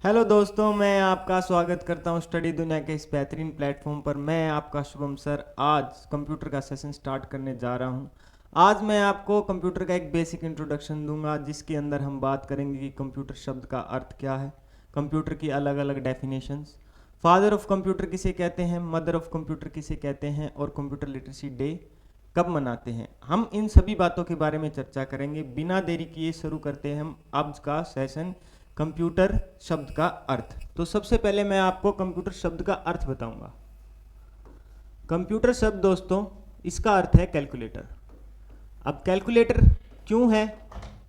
Hello दोस्तों, मैं आपका स्वागत करता हूं स्टडी दुनिया के इस बेहतरीन प्लेटफॉर्म पर। मैं आपका शुभम सर आज कंप्यूटर का सेशन स्टार्ट करने जा रहा हूं। आज मैं आपको कंप्यूटर का एक बेसिक इंट्रोडक्शन दूंगा, जिसके अंदर हम बात करेंगे कि कंप्यूटर शब्द का अर्थ क्या है, कंप्यूटर की अलग अलग डेफिनेशंस, फादर ऑफ कंप्यूटर किसे कहते हैं, मदर ऑफ कंप्यूटर किसे कहते हैं, और कंप्यूटर लिटरेसी डे कब मनाते हैं। हम इन सभी बातों के बारे में चर्चा करेंगे। बिना देरी किए शुरू करते हैं हम आज का सेशन। कंप्यूटर शब्द का अर्थ। तो सबसे पहले मैं आपको कंप्यूटर शब्द का अर्थ बताऊंगा। कंप्यूटर शब्द दोस्तों, इसका अर्थ है कैलकुलेटर। अब कैलकुलेटर क्यों है,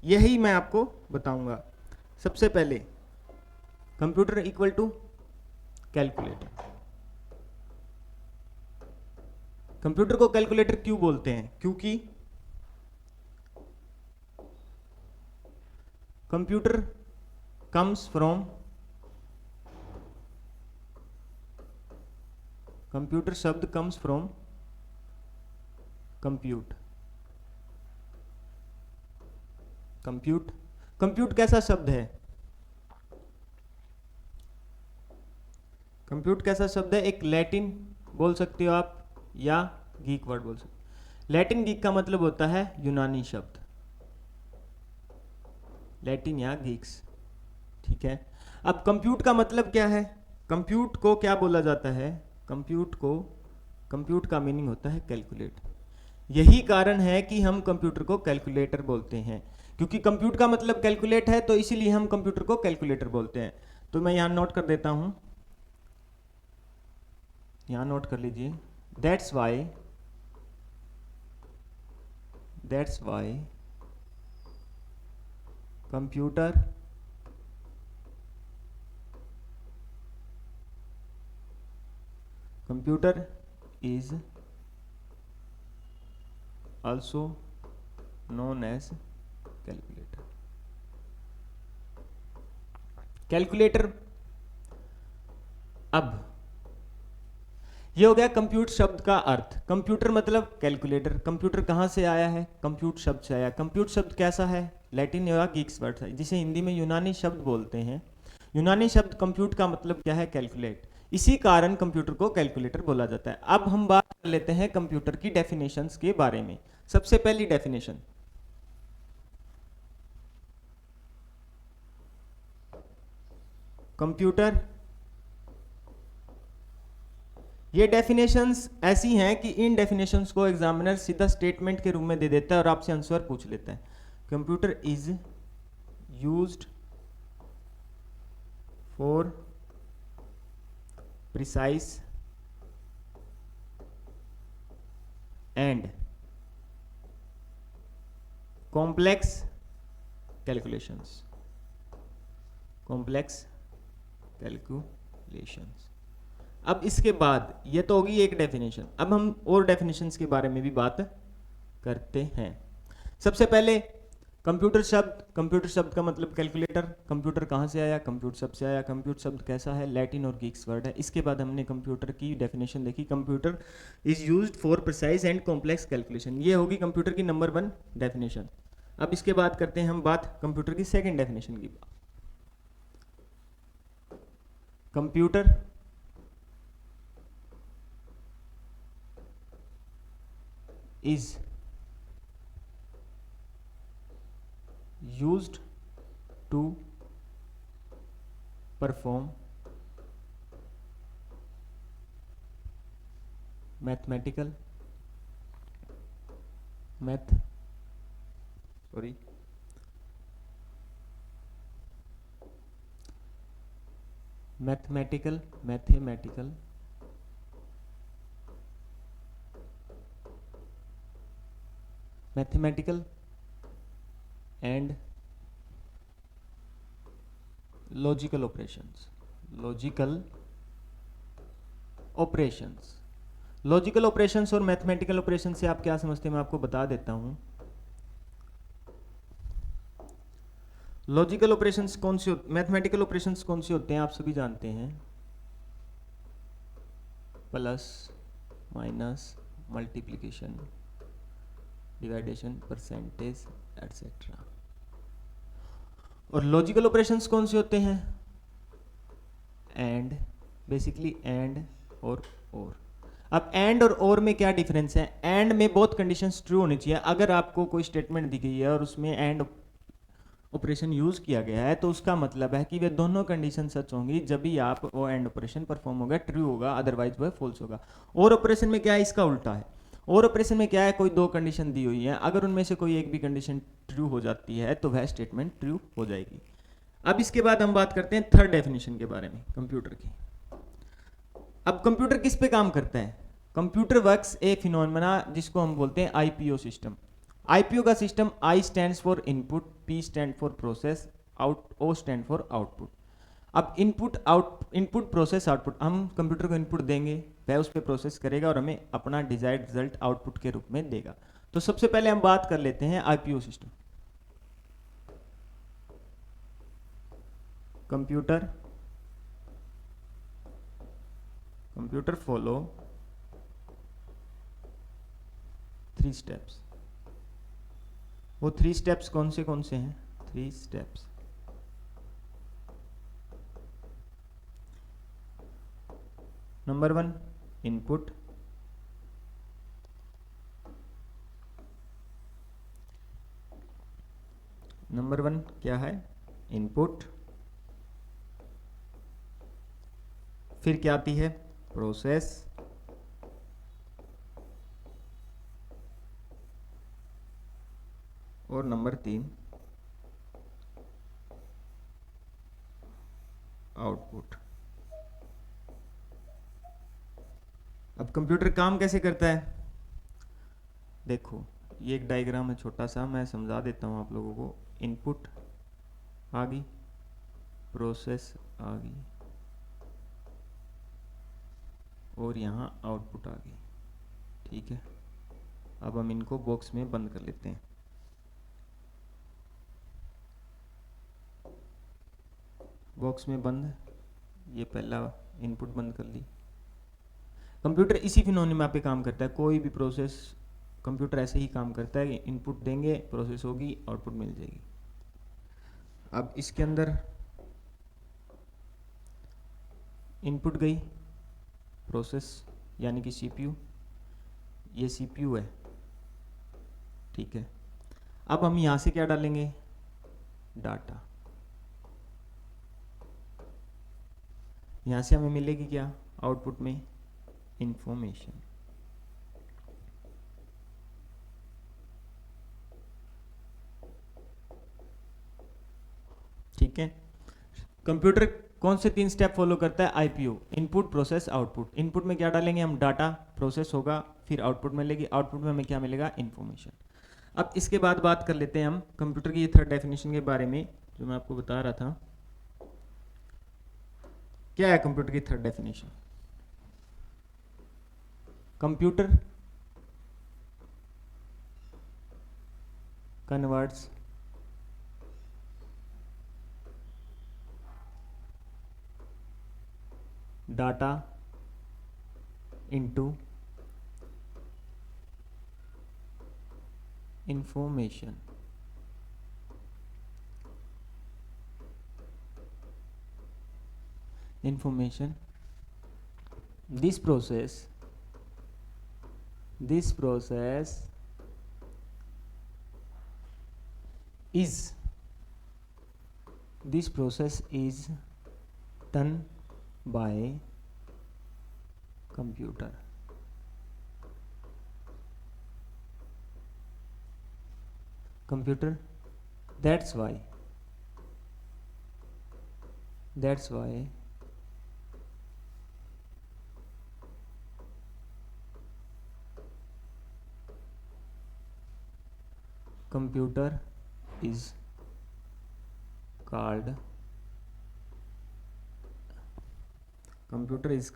यही मैं आपको बताऊंगा। सबसे पहले computer equal to calculator. Computer को कैलकुलेटर क्यों बोलते हैं? क्योंकि कंप्यूटर comes from कंप्यूटर शब्द comes from compute। कंप्यूट कैसा शब्द है? कंप्यूट कैसा शब्द है? एक लैटिन बोल सकते हो आप, या गीक वर्ड बोल सकते हो। लैटिन गीक का मतलब होता है यूनानी शब्द, लैटिन या गीक्स, ठीक है। अब कंप्यूट का मतलब क्या है? कंप्यूट को क्या बोला जाता है? कंप्यूट का मीनिंग होता है कैलकुलेट। यही कारण है कि हम कंप्यूटर को कैलकुलेटर बोलते हैं, क्योंकि कंप्यूट का मतलब कैलकुलेट है, तो इसीलिए हम कंप्यूटर को कैलकुलेटर बोलते हैं। तो मैं यहां नोट कर देता हूं, यहां नोट कर लीजिए। That's why computer is also known as calculator। Calculator. अब ये हो गया कंप्यूट शब्द का अर्थ। कंप्यूटर मतलब कैलकुलेटर। कंप्यूटर कहाँ से आया है? कंप्यूट शब्द से आया। कंप्यूट शब्द कैसा है? लैटिन या गीक्स वर्ड है, जिसे हिंदी में यूनानी शब्द बोलते हैं। यूनानी शब्द कंप्यूट का मतलब क्या है? कैलकुलेट। इसी कारण कंप्यूटर को कैलकुलेटर बोला जाता है। अब हम बात कर लेते हैं कंप्यूटर की डेफिनेशंस के बारे में। सबसे पहली डेफिनेशन, कंप्यूटर। ये डेफिनेशंस ऐसी हैं कि इन डेफिनेशंस को एग्जामिनर सीधा स्टेटमेंट के रूप में दे देता है और आपसे आंसर पूछ लेता है। Computer is used for precise and complex calculations. अब इसके बाद ये तो होगी एक डेफिनेशन। अब हम और डेफिनेशंस के बारे में भी बात करते हैं। सबसे पहले कंप्यूटर शब्द का मतलब कैलकुलेटर। कंप्यूटर कहाँ से आया? कंप्यूट शब्द से आया। कंप्यूट शब्द कैसा है? लैटिन और गीक्स वर्ड है। इसके बाद हमने कंप्यूटर की डेफिनेशन देखी। Computer is used for precise and complex calculation. ये होगी कंप्यूटर की नंबर 1 डेफिनेशन। अब इसके बाद करते हैं हम बात कंप्यूटर की सेकेंड डेफिनेशन की। Computer is used to perform mathematical and logical operations। Logical operations और मैथमेटिकल ऑपरेशन से आप क्या समझते हैं, मैं आपको बता देता हूं। लॉजिकल ऑपरेशंस कौन से, मैथमेटिकल ऑपरेशंस कौन से होते हैं आप सभी जानते हैं। Plus, minus, multiplication, डिवाइडेशन, percentage, etcetera. और लॉजिकल ऑपरेशंस कौन से होते हैं? एंड, बेसिकली एंड और। अब एंड और में क्या डिफरेंस है? एंड में बोथ कंडीशंस ट्रू होनी चाहिए। अगर आपको कोई स्टेटमेंट दी गई है और उसमें एंड ऑपरेशन यूज किया गया है तो उसका मतलब है कि वे दोनों कंडीशन सच होंगी जब भी आप वो एंड ऑपरेशन परफॉर्म होगा, ट्रू होगा, अदरवाइज वह फॉल्स होगा। और ऑपरेशन में क्या है? इसका उल्टा है। और ऑपरेशन में क्या है? कोई दो कंडीशन दी हुई है, अगर उनमें से कोई एक भी कंडीशन ट्रू हो जाती है तो वह स्टेटमेंट ट्रू हो जाएगी। अब इसके बाद हम बात करते हैं थर्ड डेफिनेशन के बारे में कंप्यूटर की। अब कंप्यूटर किस पे काम करता है? कंप्यूटर वर्क्स ए फिनोमेना जिसको हम बोलते हैं आईपीओ सिस्टम। आईपीओ का system, I stands for input, P stand for process, O stand for output. अब इनपुट प्रोसेस आउटपुट, हम कंप्यूटर को इनपुट देंगे, वह उस पर प्रोसेस करेगा और हमें अपना डिजायर्ड रिजल्ट आउटपुट के रूप में देगा। तो सबसे पहले हम बात कर लेते हैं IPO system. Computer follow 3 steps. वो 3 स्टेप्स कौन से हैं? 3 स्टेप्स। नंबर 1 इनपुट, नंबर 1 क्या है? इनपुट। फिर क्या आती है? प्रोसेस। और नंबर 3 आउटपुट। अब कंप्यूटर काम कैसे करता है? देखो, ये एक डायग्राम है छोटा सा, मैं समझा देता हूँ आप लोगों को। इनपुट आ गई, प्रोसेस आ गई, और यहाँ आउटपुट आ गई। ठीक है, अब हम इनको बॉक्स में बंद कर लेते हैं। बॉक्स में बंद, ये पहला इनपुट बंद कर ली। कंप्यूटर इसी फिनोमेना पे काम करता है। कोई भी प्रोसेस कंप्यूटर ऐसे ही काम करता है कि इनपुट देंगे, प्रोसेस होगी, आउटपुट मिल जाएगी। अब इसके अंदर इनपुट गई, प्रोसेस यानी कि सीपीयू, ये सीपीयू है। ठीक है, अब हम यहाँ से क्या डालेंगे? डाटा। यहाँ से हमें मिलेगी क्या आउटपुट में? इंफॉर्मेशन। ठीक है, कंप्यूटर कौन से 3 स्टेप फॉलो करता है? IPO, input, process, output. Input में क्या डालेंगे हम? डाटा। प्रोसेस होगा, फिर आउटपुट मिलेगी, आउटपुट में हमें क्या मिलेगा? इंफॉर्मेशन। अब इसके बाद बात कर लेते हैं हम कंप्यूटर की थर्ड डेफिनेशन के बारे में, जो मैं आपको बता रहा था। क्या है कंप्यूटर की third definition? Computer converts data into information. information. This process is done by computer. That's why computer is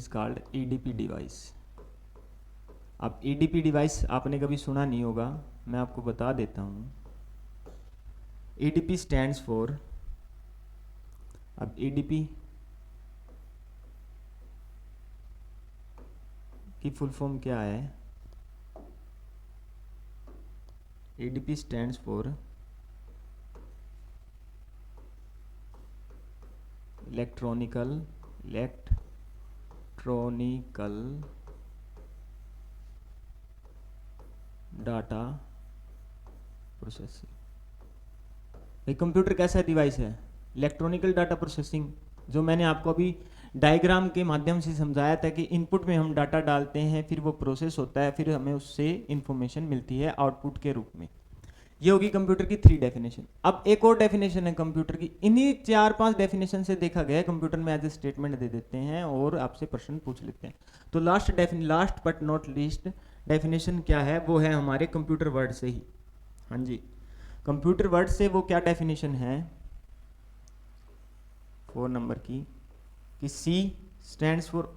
called EDP device. अब EDP डिवाइस आपने कभी सुना नहीं होगा, मैं आपको बता देता हूँ। EDP स्टैंड्स फॉर, अब EDP की फुल फॉर्म क्या है? EDP stands for electronical data processing. भाई कंप्यूटर कैसा डिवाइस है? इलेक्ट्रॉनिकल डाटा प्रोसेसिंग, जो मैंने आपको अभी डायग्राम के माध्यम से समझाया था कि इनपुट में हम डाटा डालते हैं, फिर वो प्रोसेस होता है, फिर हमें उससे इंफॉर्मेशन मिलती है आउटपुट के रूप में। ये होगी कंप्यूटर की 3 डेफिनेशन। अब एक और डेफिनेशन है कंप्यूटर की। इन्हीं 4-5 डेफिनेशन से देखा गया है कंप्यूटर में एज ए स्टेटमेंट दे देते हैं और आपसे प्रश्न पूछ लेते हैं। तो last but not least definition क्या है? वो है हमारे कंप्यूटर वर्ड से ही। हाँ जी, कंप्यूटर वर्ड से वो क्या डेफिनेशन है 4 नंबर की, कि C स्टैंड्स फॉर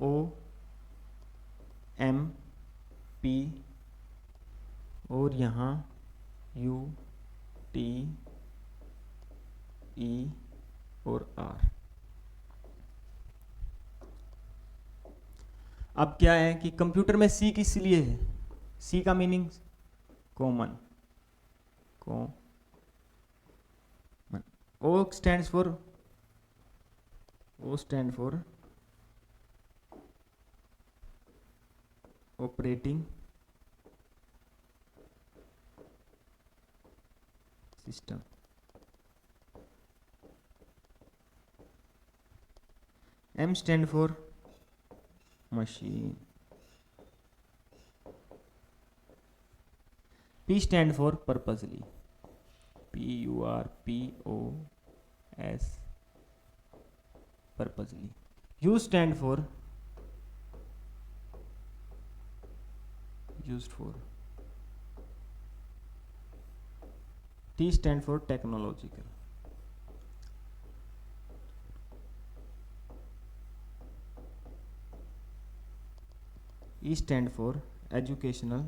OMP और यहाँ UTE और R। अब क्या है कि कंप्यूटर में C किस लिए है? C का meaning common, O stands for operating system. M stand for machine. P stand for purposely, PURPOS purposely. U stand for used for। T stand for technological। E stand for educational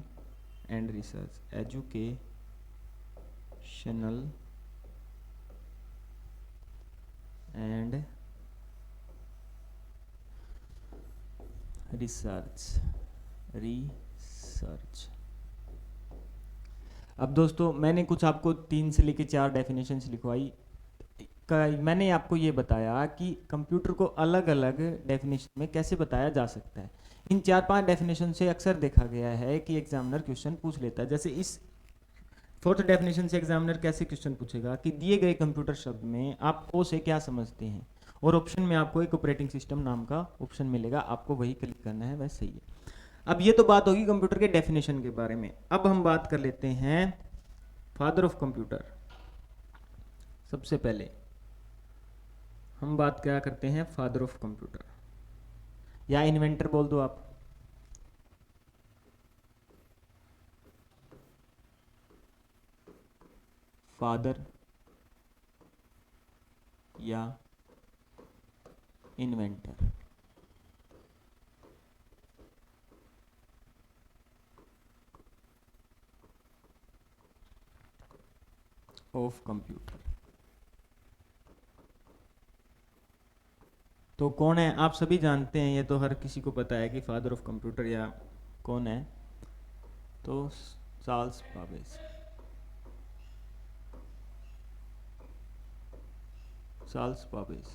and research, educational and research। अब दोस्तों मैंने कुछ आपको 3 से लेकर 4 definitions लिखवाई। मैंने आपको ये बताया कि कंप्यूटर को अलग अलग डेफिनेशन में कैसे बताया जा सकता है। इन 4-5 डेफिनेशन से अक्सर देखा गया है कि एग्जामिनर क्वेश्चन पूछ लेता है। जैसे इस 4th डेफिनेशन से एग्जामिनर कैसे क्वेश्चन पूछेगा कि दिए गए कंप्यूटर शब्द में आप ओ से क्या समझते हैं, और ऑप्शन में आपको एक ऑपरेटिंग सिस्टम नाम का ऑप्शन मिलेगा, आपको वही क्लिक करना है, वैसे सही है। अब ये तो बात होगी कंप्यूटर के डेफिनेशन के बारे में। अब हम बात कर लेते हैं फादर ऑफ कंप्यूटर। सबसे पहले हम बात क्या करते हैं फादर ऑफ कंप्यूटर, या इन्वेंटर बोल दो आप। फादर या इन्वेंटर ऑफ कंप्यूटर। तो कौन है? आप सभी जानते हैं, ये तो हर किसी को पता है कि फादर ऑफ कंप्यूटर या कौन है। तो चार्ल्स बाबेज। Charles Babbage.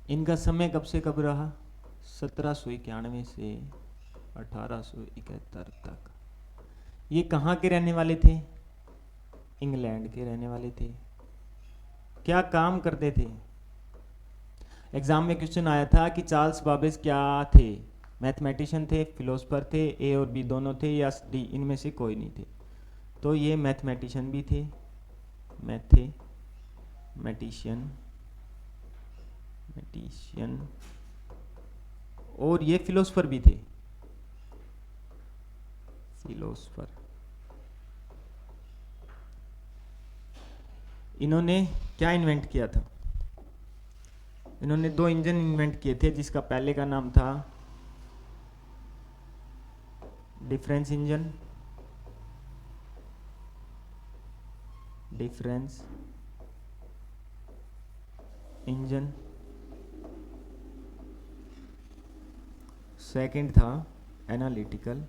इनका समय कब से कब रहा? 1791 से 1871 तक। ये कहाँ के रहने वाले थे? इंग्लैंड के रहने वाले थे। क्या काम करते थे? एग्जाम में क्वेश्चन आया था कि चार्ल्स बाबेज क्या थे? मैथमेटिशियन थे, फिलोसफर थे, ए और बी दोनों थे, या डी इनमें से कोई नहीं थे? तो ये मैथमेटिशियन भी थे, मैथमेटिशियन और ये फिलोसफर भी थे, फिलोसफर। इन्होंने क्या इन्वेंट किया था? इन्होंने 2 इंजन इन्वेंट किए थे, जिसका पहले का नाम था डिफरेंस इंजन, सेकंड था एनालिटिकल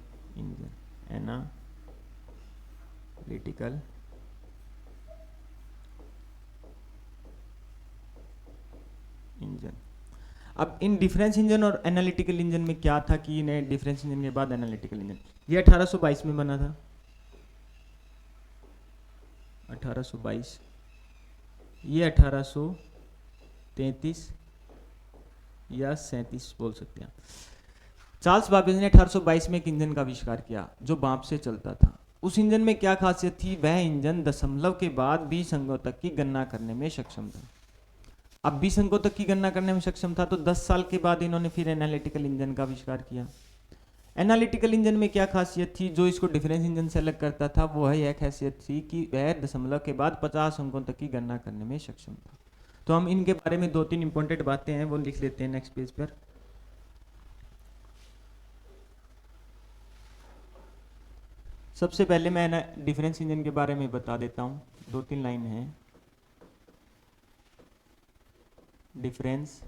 इंजन। अब इन डिफरेंस इंजन और एनालिटिकल इंजन में क्या था कि इन्हें डिफरेंस इंजन के बाद एनालिटिकल इंजन, ये 1822 में बना था, 1822, ये 1833 या 37 बोल सकते हैं। चार्ल्स बाबेज ने 1822 में एक इंजन का आविष्कार किया जो भाप से चलता था। उस इंजन में क्या खासियत थी, वह इंजन दशमलव के बाद 20 अंकों तक की गणना करने में सक्षम था। अब 20 अंकों तक की गणना करने में सक्षम था तो 10 साल के बाद इन्होंने फिर एनालिटिकल इंजन का आविष्कार किया। एनालिटिकल इंजन में क्या खासियत थी, जो इसको डिफरेंस इंजन से अलग करता था, वो है यह खासियत थी कि वह दशमलव के बाद 50 अंकों तक की गणना करने में सक्षम था। तो हम इनके बारे में 2-3 इंपॉर्टेंट बातें हैं वो लिख लेते हैं नेक्स्ट पेज पर। सबसे पहले मैं डिफरेंस इंजन के बारे में बता देता हूँ, 2-3 लाइन है। डिफरेंस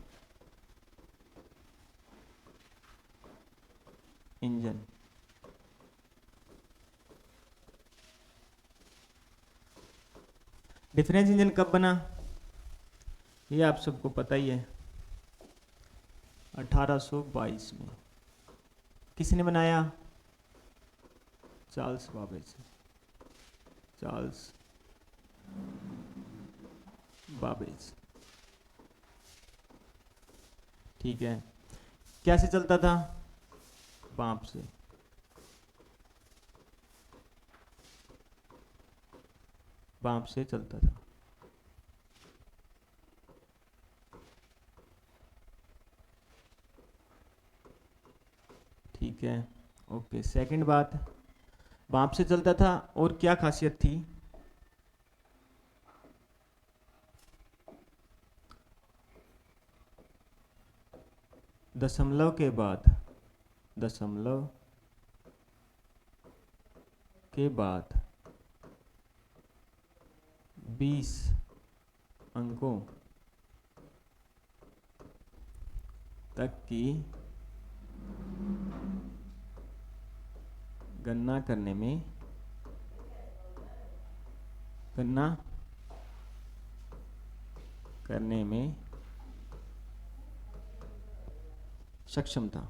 इंजन डिफरेंस इंजन कब बना, ये आप सबको पता ही है, 1822 में। किसने बनाया, चार्ल्स बाबेज, चार्ल्स बाबेज। ठीक है, कैसे चलता था, पंप से। पंप से चलता था। ठीक है, ओके। सेकंड बात, पंप से चलता था और क्या खासियत थी, दशमलव के बाद 20 अंकों तक की गणना करने में सक्षम था।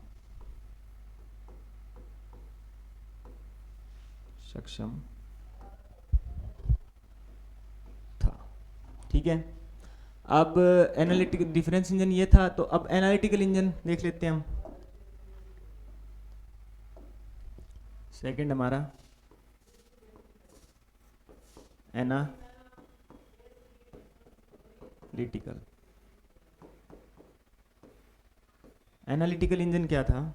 ठीक है, अब एनालिटिकल डिफरेंस इंजन ये था, तो अब एनालिटिकल इंजन देख लेते हैं हम। सेकंड हमारा एनालिटिकल इंजन क्या था,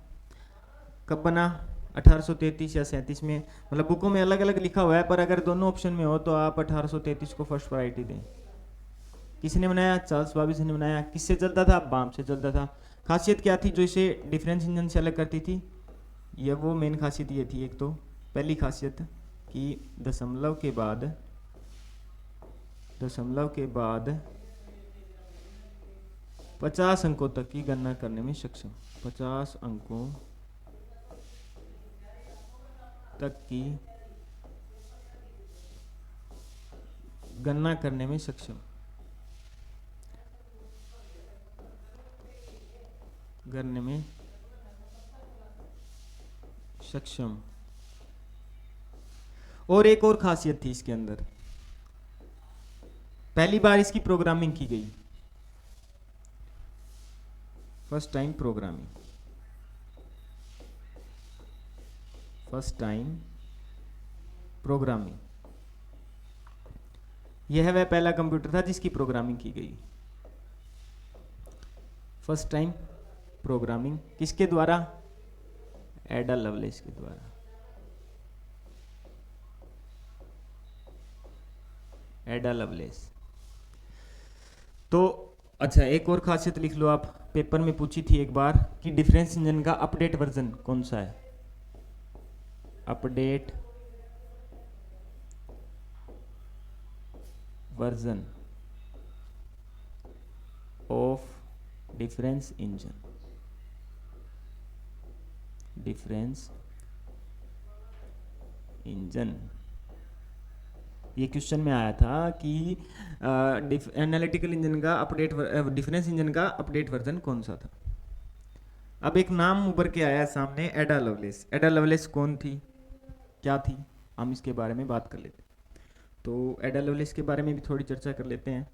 कब बना, 1833 या 37 में। मतलब बुकों में अलग अलग लिखा हुआ है, पर अगर दोनों ऑप्शन में हो तो आप 1833 को फर्स्ट प्रायोरिटी दें। किसने बनाया, चार्ल्स बाबेज ने बनाया। किससे चलता था, पंप से चलता था। खासियत क्या थी जो इसे डिफरेंस इंजन से अलग करती थी, ये वो मेन खासियत ये थी। एक तो पहली खासियत कि दशमलव के बाद 50 अंकों तक की गणना करने में सक्षम। 50 अंकों तक की गणना करने में सक्षम। और एक और खासियत थी इसके अंदर, पहली बार इसकी प्रोग्रामिंग की गई, फर्स्ट टाइम प्रोग्रामिंग। यह वह पहला कंप्यूटर था जिसकी प्रोग्रामिंग की गई, फर्स्ट टाइम प्रोग्रामिंग। किसके द्वारा, एडा लवलेस के द्वारा। एडा लवलेस। तो अच्छा, एक और खासियत लिख लो आप, पेपर में पूछी थी एक बार कि डिफरेंस इंजन का अपडेट वर्जन कौन सा है। Update version of difference engine ये क्वेश्चन में आया था कि एनालिटिकल इंजन का अपडेट डिफरेंस इंजन का अपडेट वर्जन कौन सा था। अब एक नाम उभर के आया सामने, एडा लवलेस। एडा लवलेस कौन थी, क्या थी, हम इसके बारे में बात कर लेते हैं। तो एडा लवलेस के बारे में भी थोड़ी चर्चा कर लेते हैं।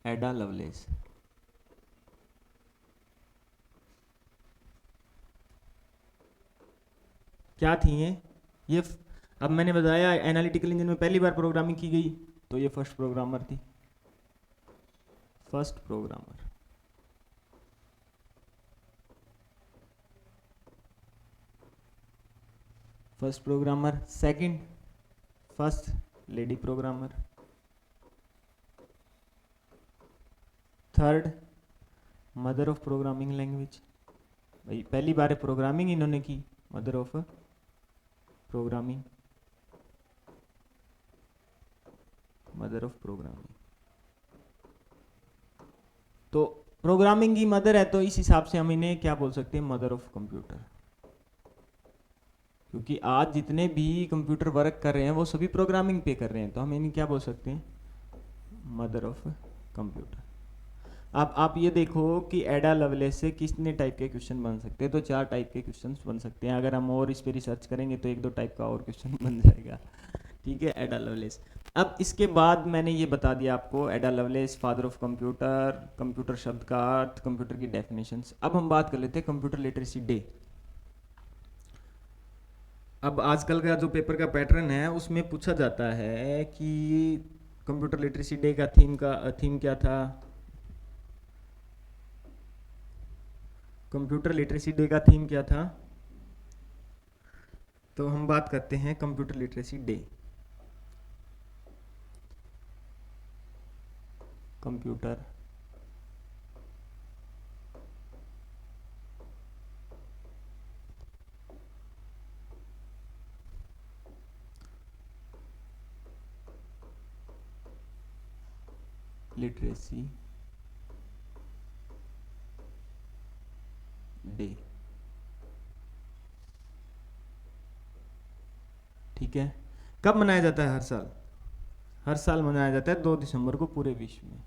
एडा लवलेस क्या थी ये अब मैंने बताया एनालिटिकल इंजन में पहली बार प्रोग्रामिंग की गई, तो ये फर्स्ट प्रोग्रामर थी, first programmer. First programmer, second first lady programmer, third mother of programming language. भाई पहली बार प्रोग्रामिंग इन्होंने की, mother of programming, mother of programming. तो प्रोग्रामिंग की मदर है, तो इस हिसाब से हम इन्हें क्या बोल सकते हैं, मदर ऑफ कंप्यूटर। क्योंकि आज जितने भी कंप्यूटर वर्क कर रहे हैं वो सभी प्रोग्रामिंग पे कर रहे हैं, तो हम इन्हें क्या बोल सकते हैं, मदर ऑफ कंप्यूटर। अब आप ये देखो कि एडा लवलेस से कितने टाइप के क्वेश्चन बन सकते हैं, तो 4 टाइप के क्वेश्चन बन सकते हैं। अगर हम और इस पे रिसर्च करेंगे तो 1-2 टाइप का और क्वेश्चन बन जाएगा। ठीक है, एडा लवलेस। अब इसके बाद मैंने ये बता दिया आपको, एडा loveless father of computer, computer शब्द का अर्थ, कंप्यूटर की डेफिनेशंस। अब हम बात कर लेते हैं कंप्यूटर लिटरेसी डे। अब आजकल का जो पेपर का पैटर्न है उसमें पूछा जाता है कि कंप्यूटर लिटरेसी डे का थीम क्या था। कंप्यूटर लिटरेसी डे का थीम क्या था, तो हम बात करते हैं computer literacy day. Computer literacy day, ठीक है। कब मनाया जाता है, हर साल, हर साल मनाया जाता है 2 दिसंबर को पूरे विश्व में।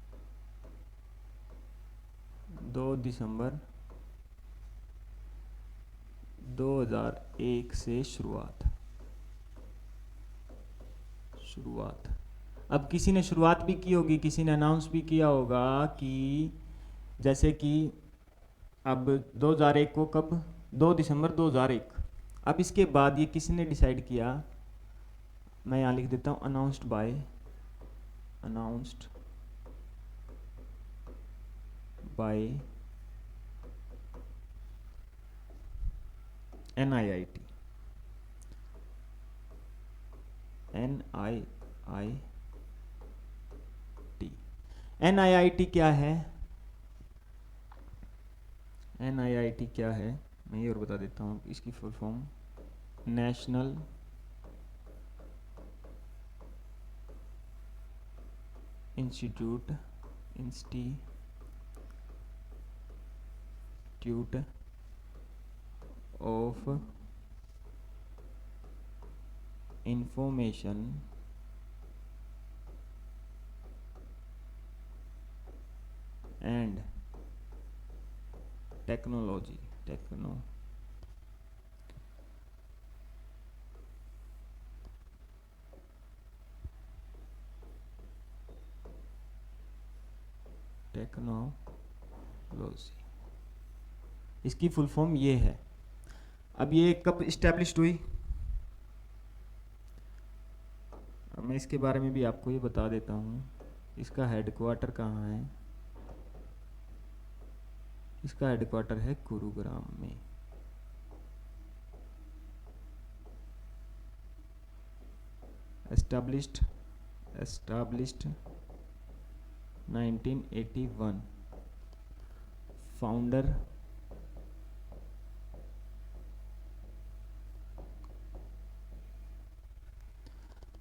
2 दिसंबर 2001 से शुरुआत। अब किसी ने शुरुआत भी की होगी, किसी ने अनाउंस भी किया होगा कि जैसे कि अब 2001 को कब, 2 दिसंबर 2001। अब इसके बाद ये किसने डिसाइड किया, मैं यहाँ लिख देता हूँ, अनाउंस्ड बाय NIIT। NIIT क्या है, NIIT क्या है, मैं ये और बता देता हूँ इसकी full form, national institute of information and technology इसकी फुल फॉर्म ये है। अब ये कब इस्टेब्लिश्ड हुई, अब मैं इसके बारे में भी आपको ये बता देता हूँ। इसका हेडक्वार्टर कहाँ है, इसका हेडक्वार्टर है गुरुग्राम में। एस्टाब्लिश्ड 1981। फाउंडर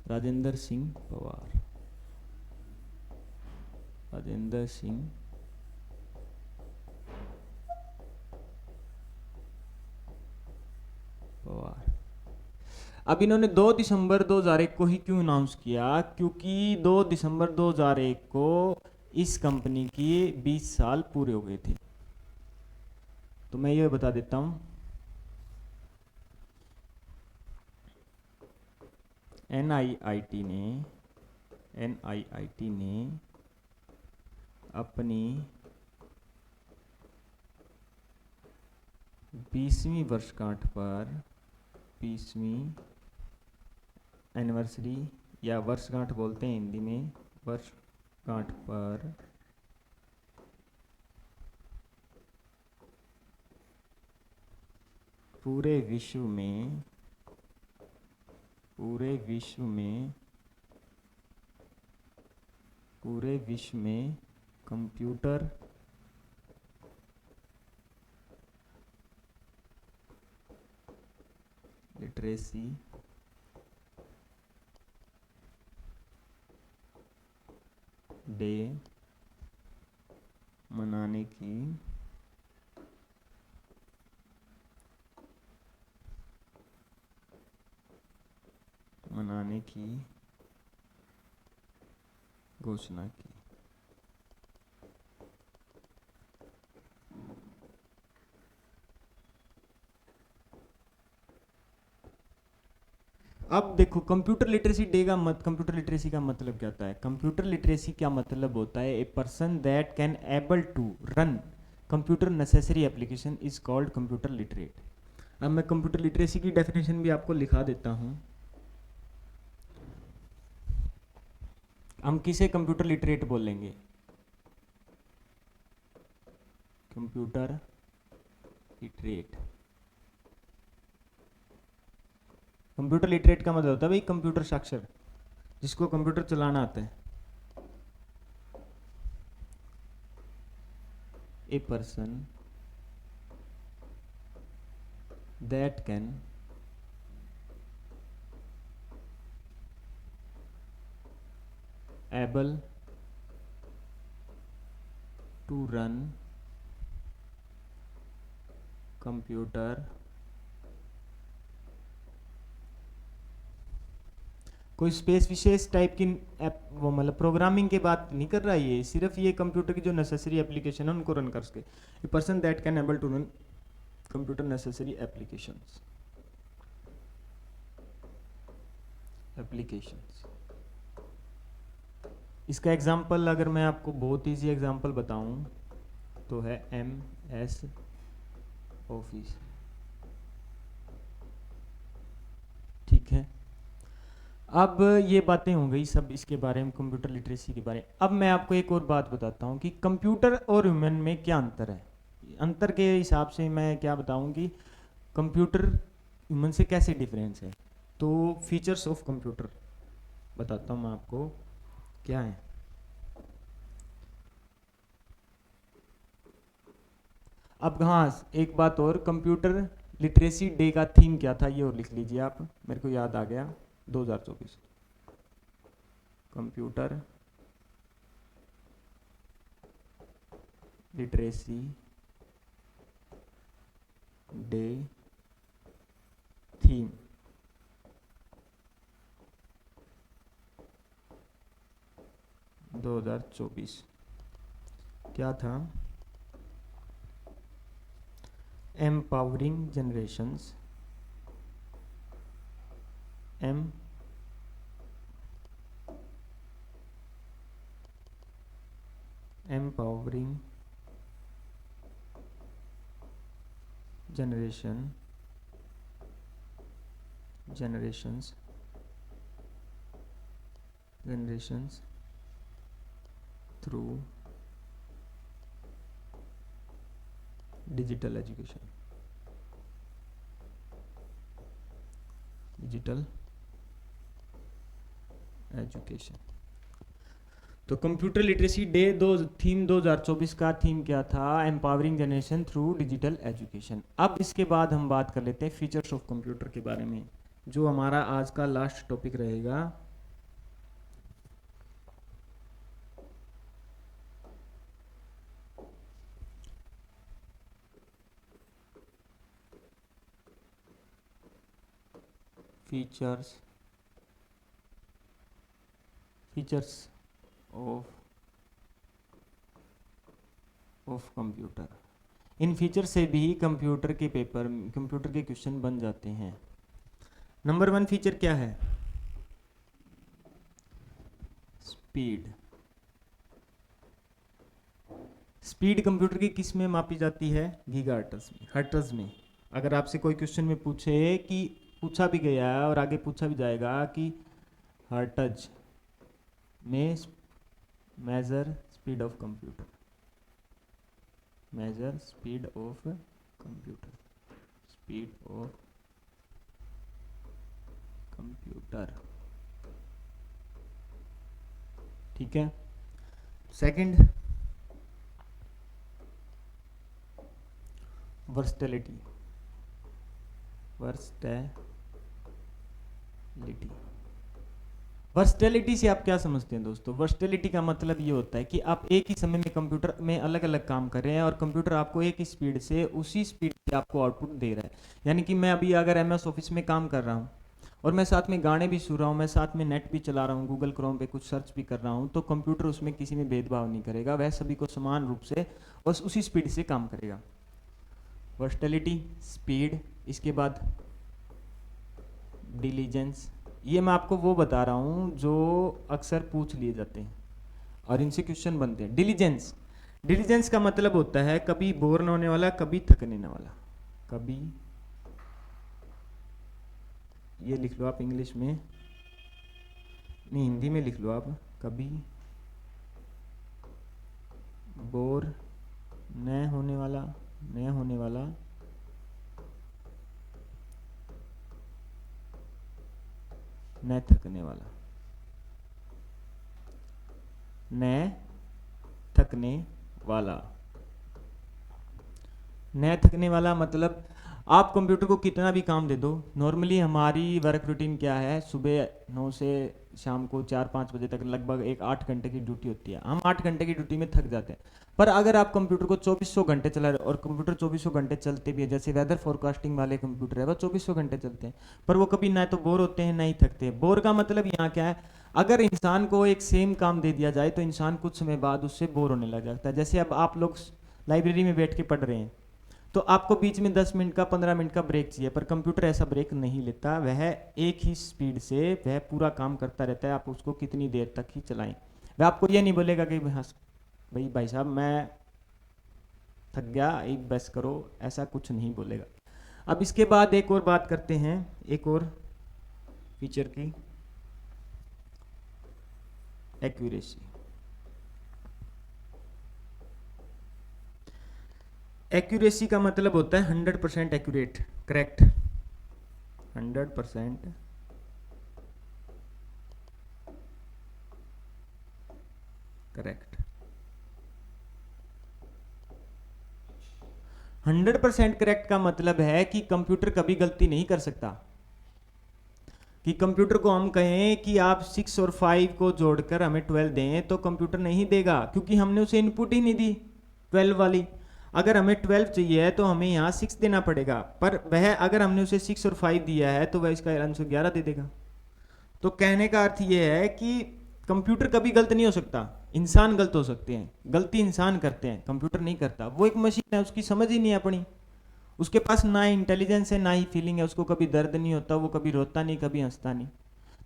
राजेंद्र सिंह पवार। पवार। अब इन्होंने 2 दिसंबर 2001 को ही क्यों अनाउंस किया, क्योंकि 2 दिसंबर 2001 को इस कंपनी की 20 साल पूरे हो गए थे। तो मैं ये बता देता हूँ, एनआईआईटी ने अपनी 20वीं वर्षगांठ पर 20वीं एनिवर्सरी या वर्षगांठ बोलते हैं हिंदी में, वर्षगांठ पर पूरे विश्व में कंप्यूटर लिटरेसी डे मनाने की घोषणा की। अब देखो, कंप्यूटर लिटरेसी का मतलब क्या होता है? कंप्यूटर लिटरेसी क्या मतलब होता है? A person that can able to run computer necessary application is called computer literate. अब मैं कंप्यूटर लिटरेसी की डेफिनेशन भी आपको लिखा देता हूं। हम किसे कंप्यूटर लिटरेट बोलेंगे? Computer literate. कंप्यूटर लिटरेट का मतलब होता है भाई कंप्यूटर साक्षर, जिसको कंप्यूटर चलाना आता है। A person that can able to run computer. कोई स्पेस विशेष टाइप की वो मतलब प्रोग्रामिंग के बात नहीं कर रहा है, ये सिर्फ ये कंप्यूटर की जो नेसेसरी एप्लीकेशन है उनको रन कर सके। A person that can able to run computer necessary applications. इसका एग्जांपल अगर मैं आपको बहुत इजी एग्जांपल बताऊं तो है MS ऑफिस। ठीक है, अब ये बातें हो गई सब इसके बारे में, कंप्यूटर लिटरेसी के बारे में। अब मैं आपको एक और बात बताता हूँ कि कंप्यूटर और ह्यूमन में क्या अंतर है। अंतर के हिसाब से मैं क्या बताऊँ कि कंप्यूटर ह्यूमन से कैसे डिफरेंस है। तो फीचर्स ऑफ कंप्यूटर बताता हूँ मैं आपको क्या है। अब हाँ, एक बात और, कंप्यूटर लिटरेसी डे का थीम क्या था ये और लिख लीजिए आप, मेरे को याद आ गया, 2024 कंप्यूटर लिटरेसी डे थीम। दो 2024 क्या था? Empowering generations, empowering generations through digital education। तो कंप्यूटर लिटरेसी डे थीम 2024 का थीम क्या था? Empowering generation through digital education. अब इसके बाद हम बात कर लेते हैं फीचर्स ऑफ कंप्यूटर के बारे में, जो हमारा आज का लास्ट टॉपिक रहेगा। Features of computer. In feature से भी कंप्यूटर के क्वेश्चन बन जाते हैं। नंबर 1 फीचर क्या है? स्पीड कंप्यूटर की किस में मापी जाती है? हर्ट्ज में। अगर आपसे कोई क्वेश्चन में पूछा भी गया है और आगे पूछा भी जाएगा कि हर्ट्ज में मेजर स्पीड ऑफ कंप्यूटर, ठीक है। Second, versatility. वर्सटैलिटी से आप क्या समझते हैं दोस्तों? वर्सटैलिटी का मतलब ये होता है कि आप एक ही समय में कंप्यूटर में अलग अलग काम कर रहे हैं और कंप्यूटर आपको एक ही स्पीड से, उसी स्पीड से आपको आउटपुट दे रहा है। यानी कि मैं अभी अगर MS ऑफिस में काम कर रहा हूँ और मैं साथ में गाने भी सुन रहा हूँ, मैं साथ में नेट भी चला रहा हूँ, गूगल क्रोम पे कुछ सर्च भी कर रहा हूँ, तो कंप्यूटर उसमें किसी में भेदभाव नहीं करेगा, वह सभी को समान रूप से बस उसी स्पीड से काम करेगा। Versatility, speed. इसके बाद डिलीजेंस। ये मैं आपको वो बता रहा हूँ जो अक्सर पूछ लिए जाते हैं और इनसे क्वेश्चन बनते हैं। डिलीजेंस का मतलब होता है कभी बोर न होने वाला, कभी थकने न वाला। कभी, ये लिख लो आप इंग्लिश में, नहीं हिंदी में लिख लो आप, कभी बोर न होने वाला, न थकने वाला मतलब आप कंप्यूटर को कितना भी काम दे दो। नॉर्मली हमारी वर्क रूटीन क्या है? सुबह 9 से शाम को 4-5 बजे तक लगभग 8 घंटे की ड्यूटी होती है। हम 8 घंटे की ड्यूटी में थक जाते हैं। पर अगर आप कंप्यूटर को 2400 घंटे चला रहे, और कंप्यूटर 2400 घंटे चलते भी है, जैसे वेदर फोरकास्टिंग वाले कंप्यूटर है वो 2400 घंटे चलते हैं, पर वो कभी ना तो बोर होते हैं ना ही थकते हैं। बोर का मतलब यहाँ क्या है? अगर इंसान को एक सेम काम दे दिया जाए तो इंसान कुछ समय बाद उससे बोर होने लग जाता है। जैसे अब आप लोग लाइब्रेरी में बैठ के पढ़ रहे हैं तो आपको बीच में 10 मिनट का 15 मिनट का ब्रेक चाहिए, पर कंप्यूटर ऐसा ब्रेक नहीं लेता। वह एक ही स्पीड से वह पूरा काम करता रहता है, आप उसको कितनी देर तक ही चलाएं। वह आपको ये नहीं बोलेगा कि भाई साहब मैं थक गया, एक बस करो, ऐसा कुछ नहीं बोलेगा। अब इसके बाद एक और बात करते हैं, एक और फीचर की, एक्यूरेसी। एक्यूरेसी का मतलब होता है 100% एक्यूरेट, करेक्ट। 100% करेक्ट। 100% करेक्ट का मतलब है कि कंप्यूटर कभी गलती नहीं कर सकता। कि कंप्यूटर को हम कहें कि आप 6 और 5 को जोड़कर हमें 12 दें तो कंप्यूटर नहीं देगा, क्योंकि हमने उसे इनपुट ही नहीं दी 12 वाली। अगर हमें 12 चाहिए तो हमें यहाँ 6 देना पड़ेगा, पर वह अगर हमने उसे 6 और 5 दिया है तो वह इसका आंसर 11 दे देगा। तो कहने का अर्थ यह है कि कंप्यूटर कभी गलत नहीं हो सकता, इंसान गलत हो सकते हैं। गलती इंसान करते हैं, कंप्यूटर नहीं करता। वो एक मशीन है, उसकी समझ ही नहीं है अपनी, उसके पास ना इंटेलिजेंस है ना ही फीलिंग है, उसको कभी दर्द नहीं होता, वो कभी रोता नहीं, कभी हंसता नहीं,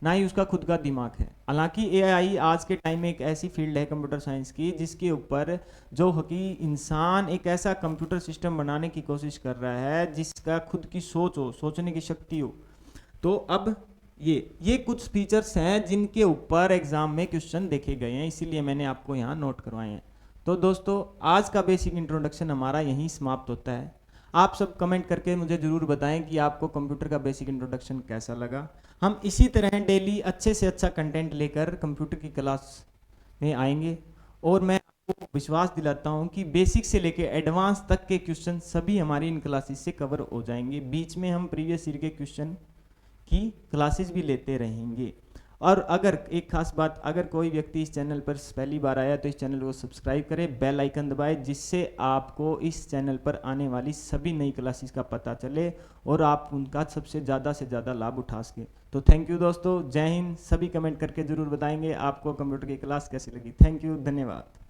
ना ही उसका खुद का दिमाग है। हालांकि AI आज के टाइम में एक ऐसी फील्ड है कंप्यूटर साइंस की जिसके ऊपर जो हकी इंसान एक ऐसा कंप्यूटर सिस्टम बनाने की कोशिश कर रहा है जिसका खुद की सोच हो, सोचने की शक्ति हो। तो अब ये कुछ फीचर्स हैं जिनके ऊपर एग्जाम में क्वेश्चन देखे गए हैं, इसीलिए मैंने आपको यहाँ नोट करवाए हैं। तो दोस्तों आज का बेसिक इंट्रोडक्शन हमारा यहीं समाप्त होता है। आप सब कमेंट करके मुझे ज़रूर बताएं कि आपको कंप्यूटर का बेसिक इंट्रोडक्शन कैसा लगा। हम इसी तरह डेली अच्छे से अच्छा कंटेंट लेकर कंप्यूटर की क्लास में आएंगे, और मैं आपको विश्वास दिलाता हूं कि बेसिक से लेकर एडवांस तक के क्वेश्चन सभी हमारी इन क्लासेस से कवर हो जाएंगे। बीच में हम प्रीवियस ईयर के क्वेश्चन की क्लासेस भी लेते रहेंगे। और अगर एक खास बात, अगर कोई व्यक्ति इस चैनल पर पहली बार आया तो इस चैनल को सब्सक्राइब करें, बेल आइकन दबाएं, जिससे आपको इस चैनल पर आने वाली सभी नई क्लासेस का पता चले और आप उनका सबसे ज़्यादा लाभ उठा सकें। तो थैंक यू दोस्तों, जय हिंद। सभी कमेंट करके ज़रूर बताएंगे आपको कंप्यूटर की क्लास कैसी लगी। थैंक यू, धन्यवाद।